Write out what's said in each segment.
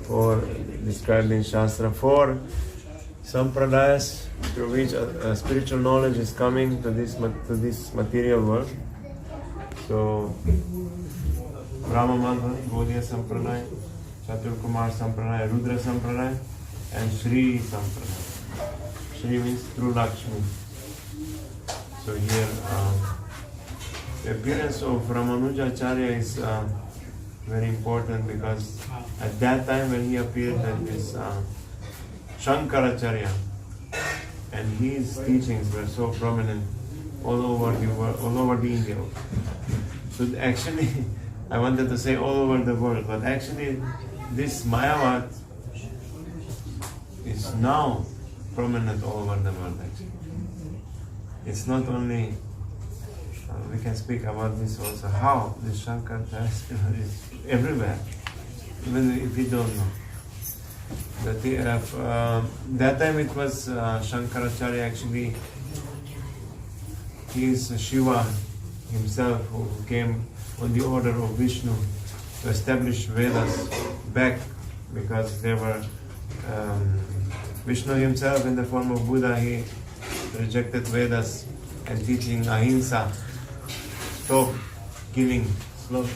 for described in Shastra, 4 sampradayas through which spiritual knowledge is coming to this material world. So, Brahma Madhva, Gaudiya Sampradaya, Chatur Kumar Sampradaya, Rudra Sampradaya, and Shri Sampradaya. Shri means through Lakshmi. So here, the appearance of Ramanuja Acharya is very important, because at that time when he appeared, there is Shankaracharya, and his teachings were so prominent all over the world, all over the India. So actually, I wanted to say all over the world, but actually this Mayavad is now prominent all over the world actually. It's not only, we can speak about this also, how this Shankaracharya is everywhere, even if we don't know. But that time it was Shankaracharya actually, he is Shiva himself who came on the order of Vishnu to establish Vedas back, because they were Vishnu himself in the form of Buddha, he rejected Vedas and teaching ahimsa, stop killing,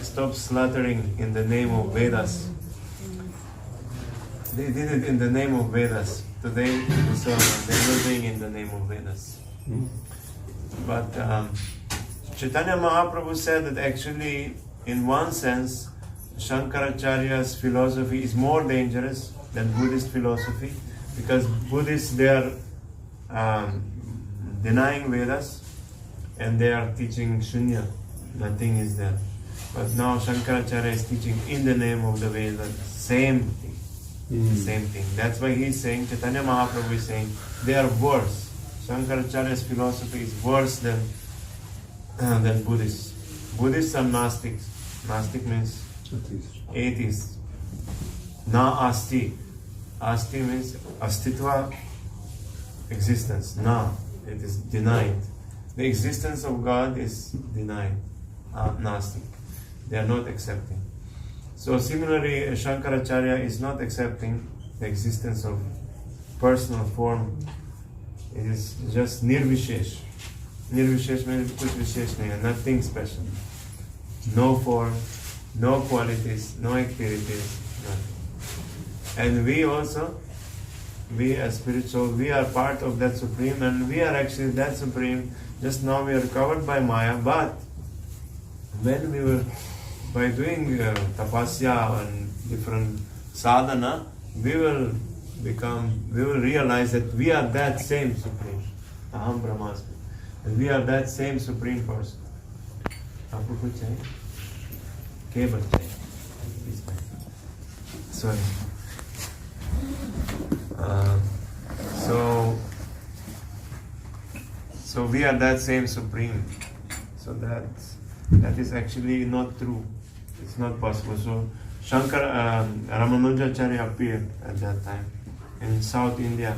stop slaughtering in the name of Vedas. They did it in the name of Vedas. Today, so they're not doing in the name of Vedas. But Chaitanya Mahaprabhu said that actually, in one sense, Shankaracharya's philosophy is more dangerous than Buddhist philosophy, because Buddhists, they are denying Vedas and they are teaching Shunya, nothing is there. But now Shankaracharya is teaching in the name of the Vedas, same thing. Same thing. That's why he's saying, Chaitanya Mahaprabhu is saying, they are worse. Shankaracharya's philosophy is worse than Buddhists. Buddhists are Gnostics. Gnostic means atheists. Na asti. Asti means astitva, existence. Na, it is denied. The existence of God is denied. Gnostic. They are not accepting. So similarly, Shankaracharya is not accepting the existence of personal form. It is just nirvishesh. Nirvishesh means kuch vishesh nahi, nothing special. No form, no qualities, no activities, nothing. And we also, we as spiritual, we are part of that Supreme, and we are actually that Supreme. Just now we are covered by Maya, but when we were, by doing tapasya and different sadhana, we will realize that we are that same Supreme. Aham Brahmasmi. And we are that same Supreme person. Aapko kuch chahiye? Ke bachche? Sorry. So we are that same Supreme. So that is actually not true. It's not possible. So Ramanujacharya appeared at that time in South India.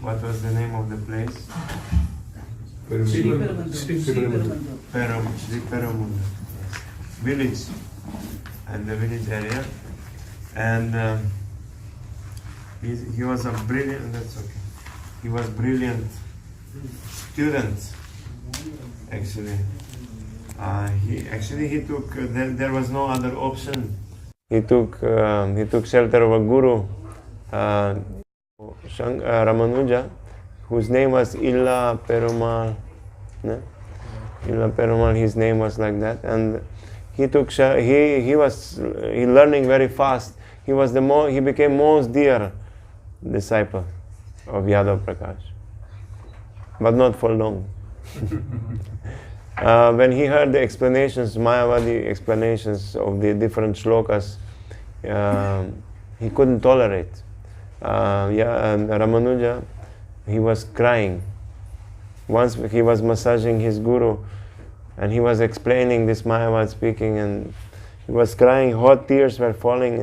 What was the name of the place? Peramunda. Village. And the village area. And he was a brilliant, that's okay. He was brilliant student, actually. He took, there was no other option. He took shelter of a guru, Ramanuja, whose name was Illa Perumal. No? Illa Perumal, his name was like that. And he was learning very fast. He became most dear disciple of Yadav Prakash. But not for long. When he heard the explanations, Mayavadi explanations of the different shlokas, he couldn't tolerate. Ramanuja, he was crying. Once he was massaging his guru, and he was explaining this Mayavad speaking, and he was crying. Hot tears were falling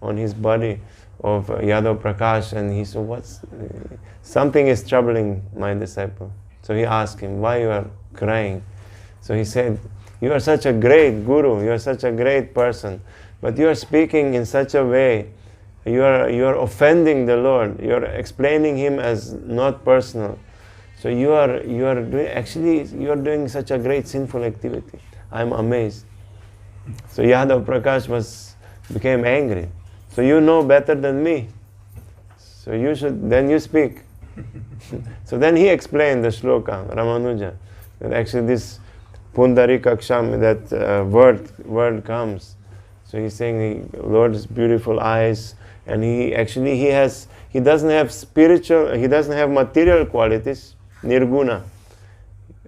on his body of Yadav Prakash, and he said, something is troubling my disciple. So he asked him, why you are crying? So he said, you are such a great guru, you are such a great person. but you are speaking in such a way, you are offending the Lord. You are explaining Him as not personal. So you are doing such a great sinful activity. I am amazed. So Yadav Prakash became angry. So you know better than me. So then you speak. So then he explained the shloka, Ramanuja, that actually this Pundarikaksham, that word comes. So he's saying the Lord's beautiful eyes, and he doesn't have material qualities, nirguna,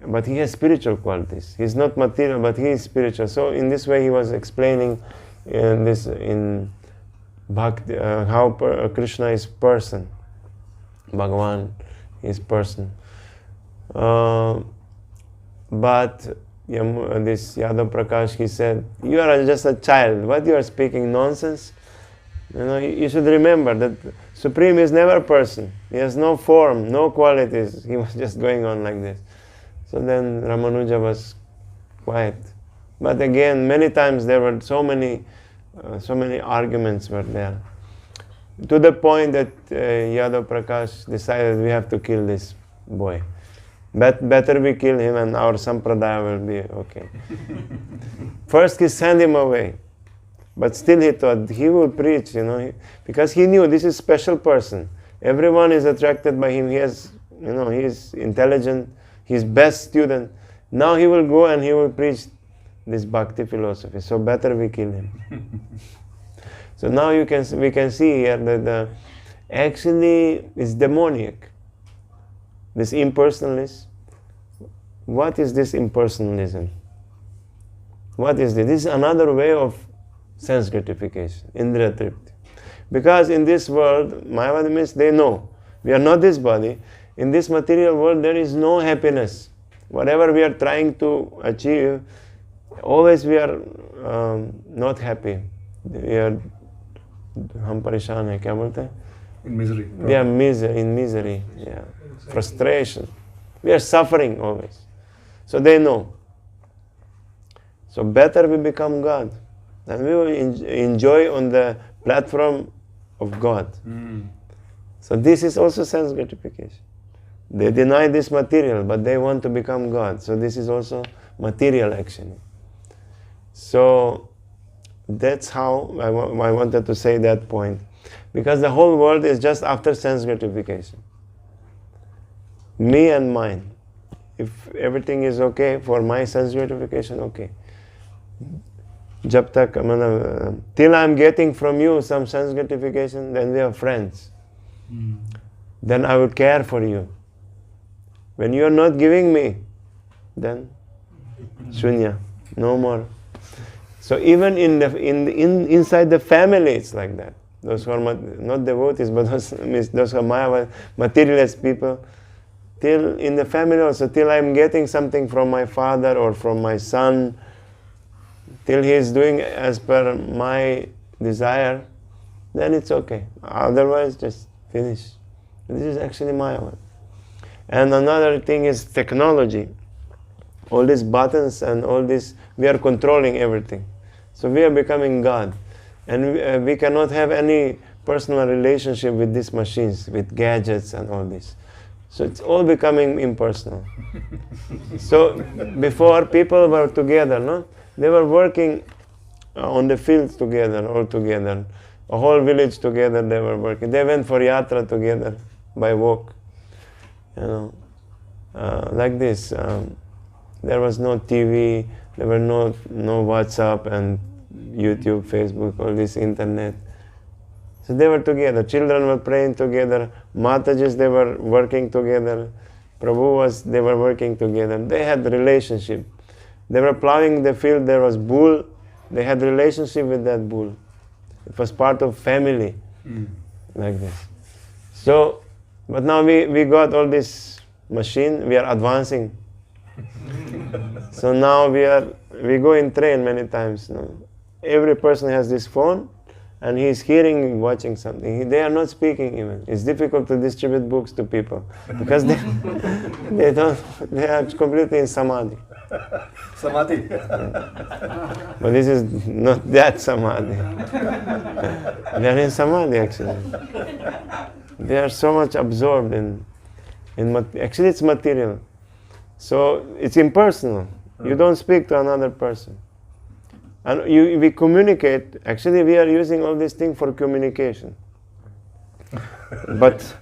but he has spiritual qualities. He's not material, but he is spiritual. So in this way he was explaining in Bhakti, how Krishna is person, Bhagavan is person. But this Yadav Prakash, he said, you are just a child. What you are speaking nonsense? You should remember that Supreme is never a person. He has no form, no qualities. He was just going on like this. So then Ramanuja was quiet. But again, many times there were so many arguments were there. To the point that Yadav Prakash decided we have to kill this boy. Better we kill him and our sampradaya will be okay. First he sent him away. But still he thought he will preach, because he knew this is a special person. Everyone is attracted by him. He is intelligent. He's best student. Now he will go and he will preach this bhakti philosophy. So better we kill him. So now we can see here that actually it's demoniac. This impersonalism. What is this impersonalism? What is this? This is another way of sense gratification, indriya tripti. Because in this world, Mayavadi means they know we are not this body. In this material world, there is no happiness. Whatever we are trying to achieve, always we are not happy. We are हम परेशान हैं, क्या बोलते हैं? In misery. We are in misery, yeah. Frustration. We are suffering always. So they know. So better we become God. And we will enjoy on the platform of God. So this is also sense gratification. They deny this material, but they want to become God. So this is also material action. So that's how I wanted to say that point. Because the whole world is just after sense gratification. Me and mine. If everything is okay for my sense gratification, okay. Jab tak, till I'm getting from you some sense gratification, then we are friends. Then I would care for you. When you are not giving me, then shunya, no more. So even inside the family, it's like that. Those who are not devotees, but those who are materialist people, till in the family also, till I'm getting something from my father or from my son, till he is doing as per my desire, then it's okay. Otherwise, just finish. This is actually Mayavad. And another thing is technology. All these buttons and all this, we are controlling everything. So we are becoming God. And we cannot have any personal relationship with these machines, with gadgets and all this. So it's all becoming impersonal. So before, people were together, no? They were working on the fields together, all together. A whole village together they were working. They went for yatra together by walk. Like this. There was no TV, there were no WhatsApp and YouTube, Facebook, all this internet. So they were together. Children were praying together. Matajis, they were working together. Prabhu they were working together. They had relationship. They were plowing the field, there was bull. They had relationship with that bull. It was part of family, like this. So, but now we got all this machine, we are advancing. So now we go in train many times. No? Every person has this phone, and he is hearing, watching something. They are not speaking even. It's difficult to distribute books to people because they are completely in samadhi. Samadhi. But this is not that samadhi. They are in samadhi actually. They are so much absorbed in actually it's material. So it's impersonal. You don't speak to another person. And we communicate, actually we are using all these things for communication. But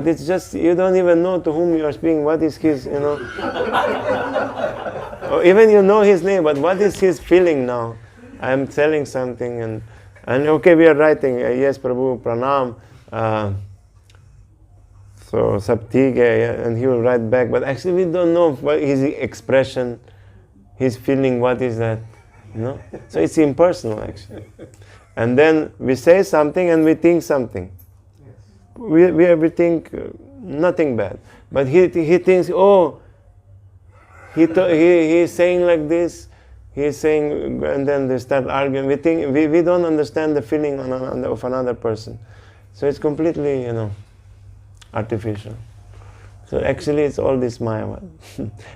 it's just, you don't even know to whom you are speaking, what is his, Or even you know his name, but what is his feeling now? I am telling something and okay, we are writing, yes Prabhu, pranam, so sab theek hai, and he will write back, but actually we don't know what his expression, his feeling, what is that, So it's impersonal actually. And then we say something and we think something. We think nothing bad, but he thinks, oh, he is saying like this, he is saying, and then they start arguing. We don't understand the feeling of another person, so it's completely artificial. So actually it's all this Mayavad.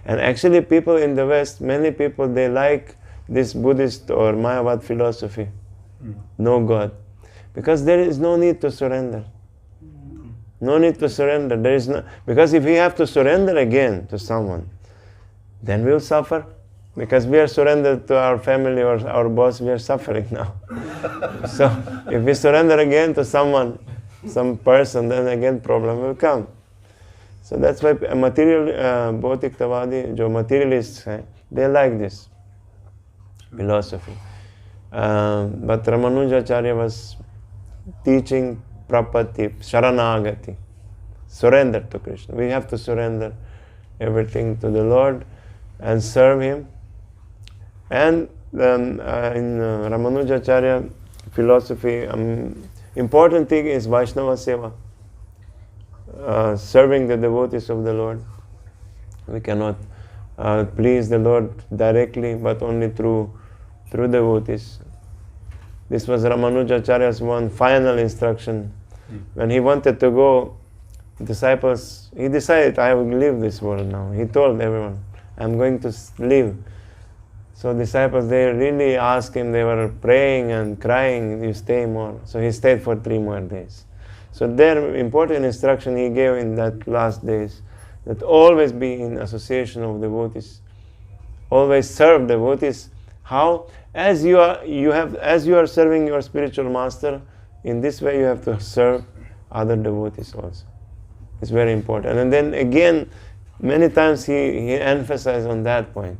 And actually people in the West, many people, they like this Buddhist or Mayavad philosophy, no God, because there is no need to surrender. No need to surrender. There is no, because if we have to surrender again to someone, then we will suffer. Because we are surrendered to our family or our boss, we are suffering now. So if we surrender again to someone, some person, then again problem will come. So that's why material Bhautiktavadi, jo materialists, they like this philosophy. But Ramanujacharya was teaching prapati, sharanagati, surrender to Krishna. We have to surrender everything to the Lord and serve Him. And then in Ramanujacharya philosophy, important thing is Vaishnava Seva, serving the devotees of the Lord. We cannot please the Lord directly, but only through devotees. This was Ramanujacharya's one final instruction. When he wanted to go, disciples, he decided, I will leave this world now. He told everyone, I'm going to leave. So disciples, they really asked him, they were praying and crying, you stay more. So he stayed for 3 more days. So their important instruction he gave in that last days, that always be in association of devotees. Always serve devotees. How? As you are serving your spiritual master, in this way you have to serve other devotees also. It's very important. And then again, many times he emphasized on that point.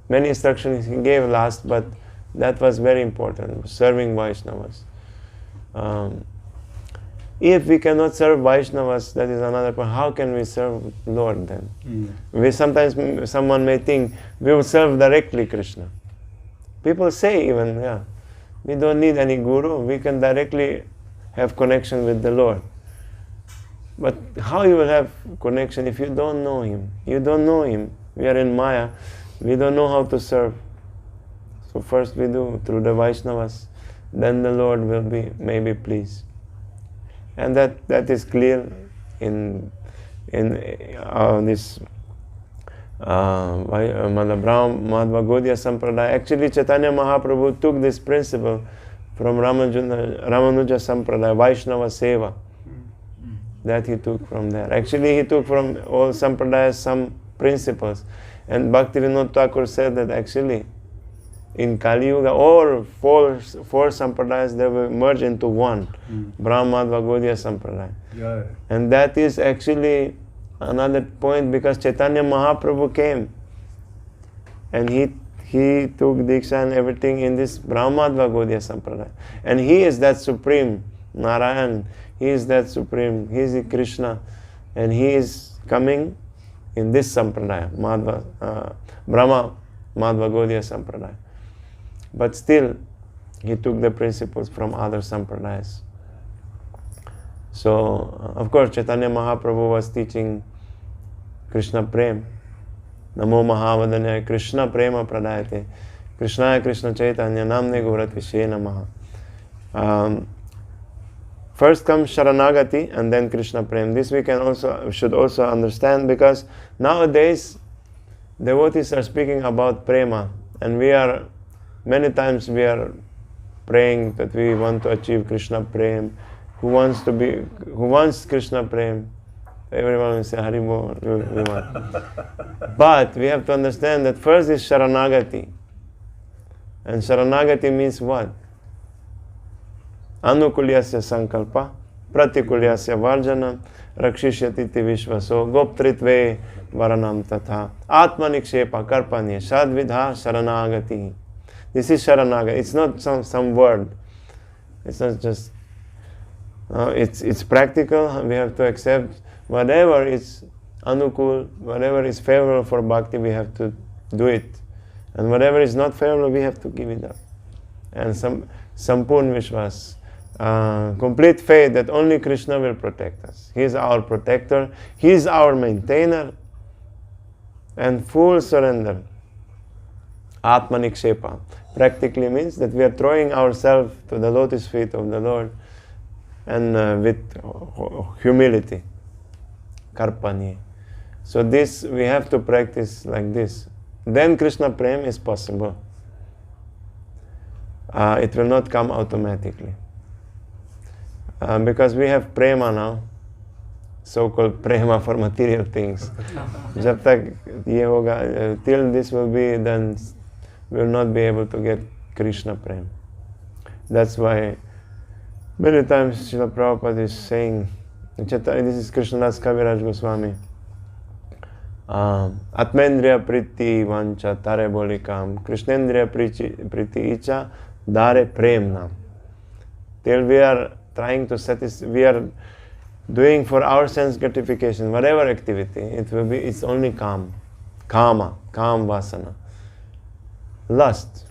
Many instructions he gave last, but that was very important, serving Vaishnavas. If we cannot serve Vaishnavas, that is another point. How can we serve Lord then? Sometimes someone may think, we will serve directly Krishna. People say even, we don't need any guru, we can directly have connection with the Lord. But how you will have connection if you don't know Him? You don't know Him. We are in Maya. We don't know how to serve. So first we do through the Vaishnavas, then the Lord will be pleased. And that is clear in this Madhva Gaudiya Sampradaya. Actually Chaitanya Mahaprabhu took this principle from Ramanuja Sampradaya, Vaishnava Seva. That he took from there. Actually he took from all Sampradayas some principles. And Bhaktivinoda Thakur said that actually in Kali Yuga, all four Sampradayas, they will merge into one, Brahma Madhva Gaudiya Sampradaya. Yeah. And that is actually another point, because Chaitanya Mahaprabhu came and he took Diksha and everything in this Brahma Madhva Gaudiya Sampradaya. And he is that supreme Narayan, he is that supreme, he is the Krishna, and he is coming in this Sampradaya, Brahma Madhva Gaudiya Sampradaya. But still, he took the principles from other Sampradayas. So, of course, Chaitanya Mahaprabhu was teaching Krishna Prem. Namo Mahavadanya Krishna Prema Pradayate. Krishnaya Krishna Chaitanya Namne Gauratvishe Namaha. First comes Sharanagati and then Krishna Prem. This we should also understand, because nowadays devotees are speaking about prema, and many times we are praying that we want to achieve Krishna prem. Who wants Krishna prem? Everyone will say Hari Bol, we want. But we have to understand that first is Sharanagati. And Sharanagati means what? Anukulyasya sankalpa, pratikulyasya varjanam, rakshishyati vishvaso, goptritve varanam tatha, atmanikshepa karpanye, sadvidha sharanagati. This is Sharanagati. It's not some word. It's not just, it's practical. We have to accept whatever is anukul, whatever is favorable for bhakti, we have to do it. And whatever is not favorable, we have to give it up. And sampurn vishwas, complete faith that only Krishna will protect us. He is our protector, He is our maintainer, and full surrender. Atmanikshepa practically means that we are throwing ourselves to the lotus feet of the Lord, and with humility. Karpani. So this we have to practice like this. Then Krishna Prem is possible. It will not come automatically. Because we have prema now, so-called prema for material things. Jab tak ye hoga, till this will be, then we will not be able to get Krishna Prem. That's why many times Srila Prabhupada is saying, this is Krishnadas Kaviraj Goswami, Atmendriya Priti Vancha Tare Bolikam, Krishnendriya Priti Icha Dare Premnam. Till we are trying to satisfy, we are doing for our sense gratification, whatever activity, it's only kama, vasana, lust.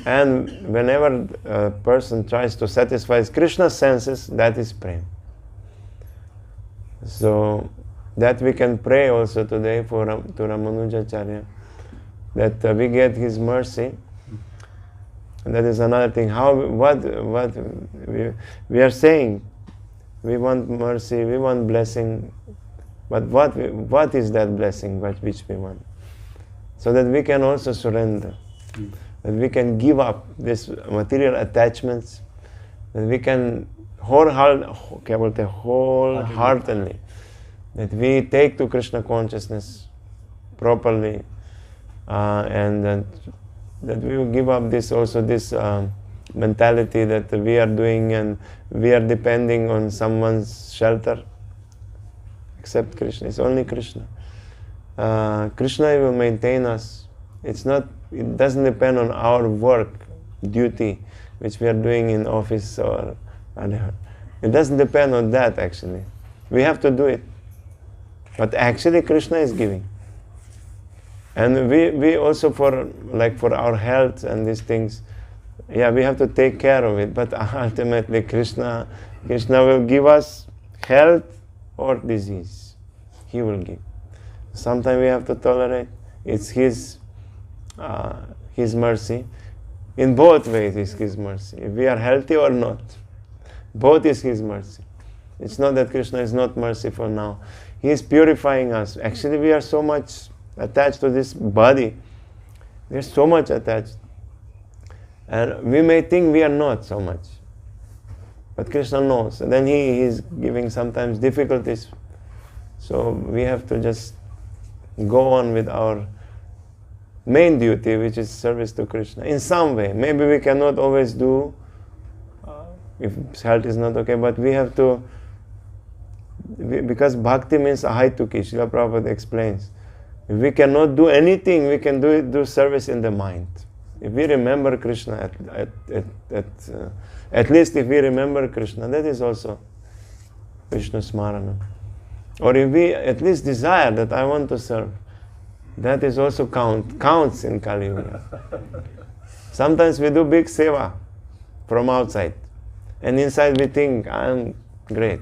And whenever a person tries to satisfy Krishna's senses, that is prem. So that we can pray also today to Ramanujacharya, that we get his mercy. And that is another thing. What we are saying, we want mercy, we want blessing, but what is that blessing which we want? So that we can also surrender, that we can give up these material attachments, that we can wholeheartedly, that we take to Krishna consciousness properly, and that we will give up this mentality that we are doing and we are depending on someone's shelter. Except Krishna, it's only Krishna. Krishna will maintain us. It doesn't depend on our work, duty, which we are doing in office or whatever. It doesn't depend on that actually. We have to do it. But actually Krishna is giving. And we also for our health and these things, we have to take care of it. But ultimately Krishna will give us health or disease. He will give. Sometimes we have to tolerate. It's His mercy. In both ways is His mercy. If we are healthy or not, both is His mercy. It's not that Krishna is not merciful now. He is purifying us. Actually, we are so much attached to this body. We are so much attached. And we may think we are not so much. But Krishna knows. And then He is giving sometimes difficulties. So we have to just go on with our main duty, which is service to Krishna. In some way. Maybe we cannot always do, if health is not okay, but we have to, because bhakti means ahaituki, Srila Prabhupada explains. If we cannot do anything, we can do service in the mind. If we remember Krishna, at least if we remember Krishna, that is also Vishnu Smarana. Or if we at least desire that I want to serve, that is also counts in Kali Yuga. Sometimes we do big seva from outside, and inside we think, I'm great.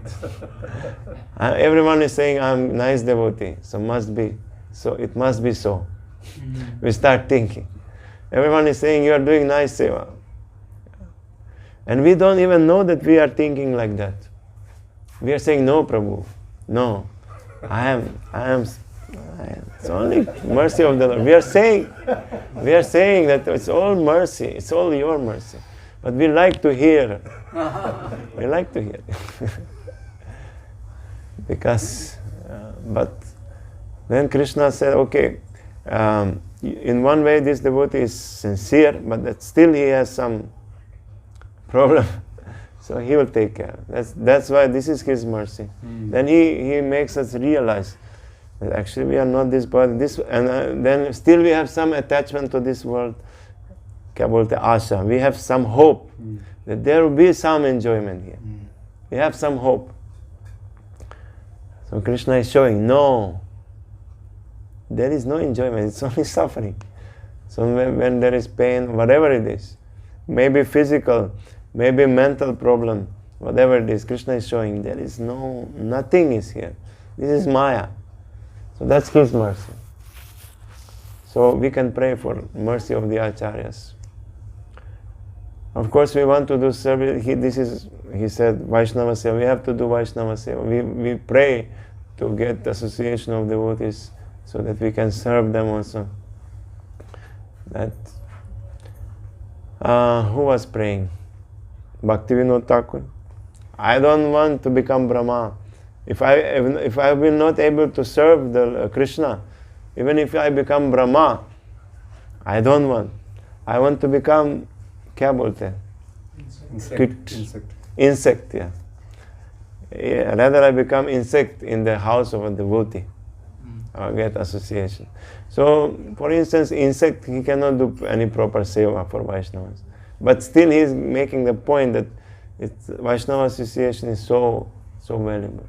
Everyone is saying I'm nice devotee, so must be. So it must be so. We start thinking. Everyone is saying you are doing nice seva. And we don't even know that we are thinking like that. We are saying, no, Prabhu. No. I am It's only mercy of the Lord. We are saying that it's all mercy. It's all your mercy. But we like to hear. We like to hear. Because, but then Krishna said, okay, in one way this devotee is sincere, but that still he has some problem. So he will take care. That's why this is his mercy. Then he makes us realize that actually we are not this body. And then still we have some attachment to this world. Kya bolte asha. We have some hope that there will be some enjoyment here. We have some hope. So Krishna is showing, no, there is no enjoyment, it's only suffering. So when there is pain, whatever it is, maybe physical, maybe mental problem, whatever it is, Krishna is showing there is nothing is here. This is Maya. So that's his mercy. So we can pray for mercy of the Acharyas. Of course, we want to do service. He said, Vaishnava Seva. We have to do Vaishnava Seva. We pray to get association of devotees so that we can serve them also. That who was praying? Bhaktivinoda Thakur. I don't want to become Brahma. If I will not able to serve the Krishna, even if I become Brahma, I don't want. I want to become क्या बोलते हैं? Insect, yeah. Rather I become insect in the house of a devotee. Or get association. So, for instance, insect, he cannot do any proper seva for Vaishnavas. But still he is making the point that Vaishnava association is so valuable.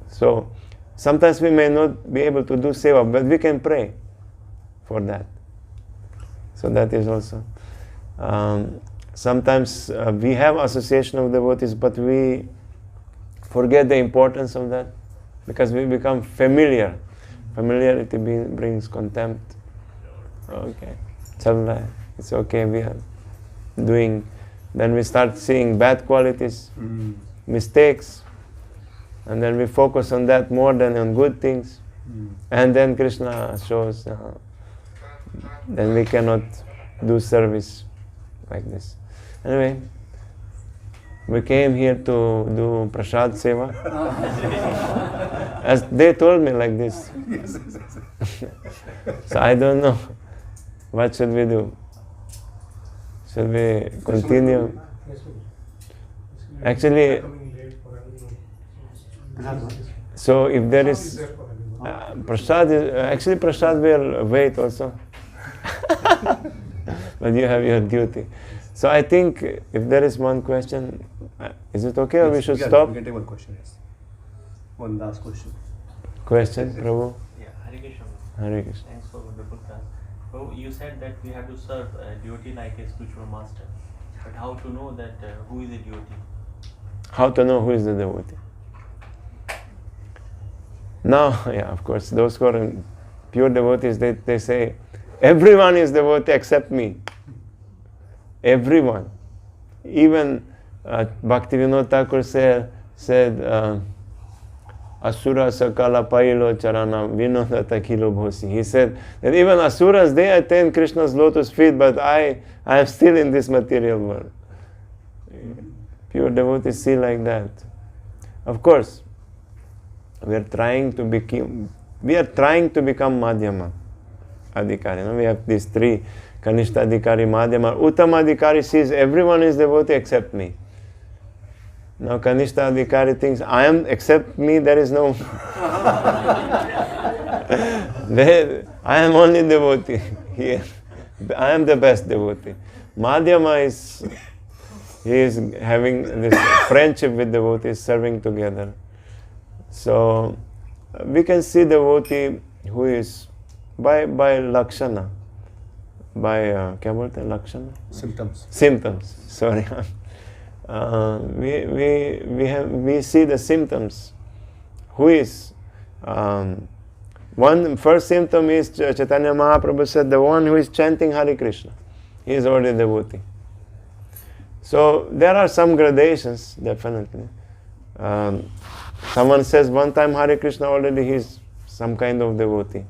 So, sometimes we may not be able to do seva, but we can pray for that. So that is also. Sometimes we have association of devotees, but we forget the importance of that because we become familiar. Familiarity brings contempt. Okay, it's okay, we are doing. Then we start seeing bad qualities, mistakes, and then we focus on that more than on good things. And then Krishna shows, then we cannot do service like this. Anyway, we came here to do prasad seva. As they told me like this. So I don't know. What should we do? Should we continue? Actually, so if there is prasad, actually prasad will wait also. But you have your duty. So I think if there is one question, is it okay or we should stop? We can take one question, yes. One last question. Question, Prabhu? Yeah, Hare Krishna. Hare Krishna. Thanks for the good class. Prabhu, you said that we have to serve a devotee like a spiritual master. But how to know that who is a devotee? How to know who is the devotee? Now, yeah, of course, those who are pure devotees, they say, everyone is devotee except me. Everyone. Even Bhaktivinoda Thakur said Asura Sakala Pailo Charana Vinodata Kilo Bhosi. He said that even Asuras, they attain Krishna's lotus feet, but I am still in this material world. Pure devotees see like that. Of course, we are trying to become Madhyama Adhikari. We have these three, Kanishta Adhikari, Madhyama. Uttama Adhikari sees everyone is devotee except me. Now Kanishta Adhikari thinks, I am, except me, there is no... I am only devotee here. I am the best devotee. Madhyama he is having this friendship with devotees, serving together. So, we can see devotee who is by Lakshana. By, क्या बोलते हैं Lakshana? Symptoms, sorry. We see the symptoms. Who is one first symptom is Chaitanya Mahaprabhu said the one who is chanting Hare Krishna, he is already devotee. So there are some gradations, definitely. Someone says one time Hare Krishna, already he is some kind of devotee,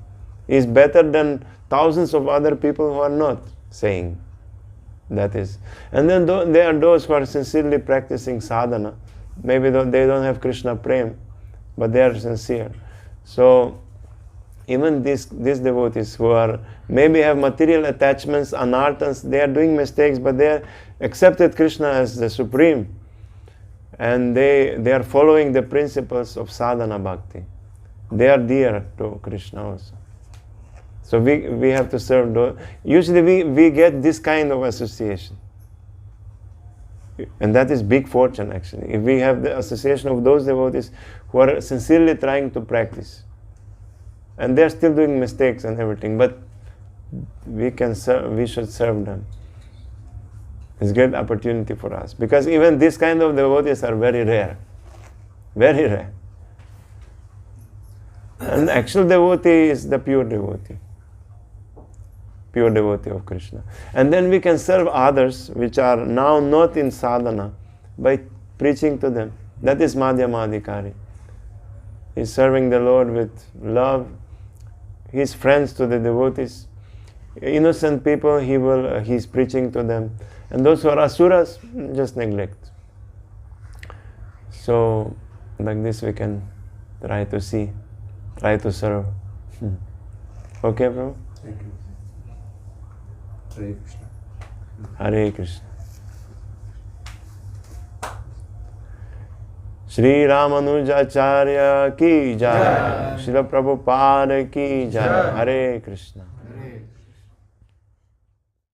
is better than thousands of other people who are not saying. That is. And then there are those who are sincerely practicing sadhana. Maybe they don't have Krishna prem, but they are sincere. So even these devotees who are maybe have material attachments, anarthas, they are doing mistakes, but they are accepted Krishna as the supreme. And they are following the principles of sadhana bhakti. They are dear to Krishna also. So we have to serve those. Usually we get this kind of association. And that is big fortune actually. If we have the association of those devotees who are sincerely trying to practice. And they are still doing mistakes and everything, but we should serve them. It's a great opportunity for us. Because even this kind of devotees are very rare. Very rare. And actual devotee is the pure devotee. Pure devotee of Krishna. And then we can serve others which are now not in sadhana by preaching to them. That is Madhyamadhikari. He's serving the Lord with love. He's friends to the devotees. Innocent people, he's preaching to them. And those who are asuras, just neglect. So, like this we can try to see, try to serve. Okay, bro? Thank you. Hare Krishna. Hare Krishna. Shri Ramanujacharya ki jai. Srila Prabhupada ki jai. Hare Krishna.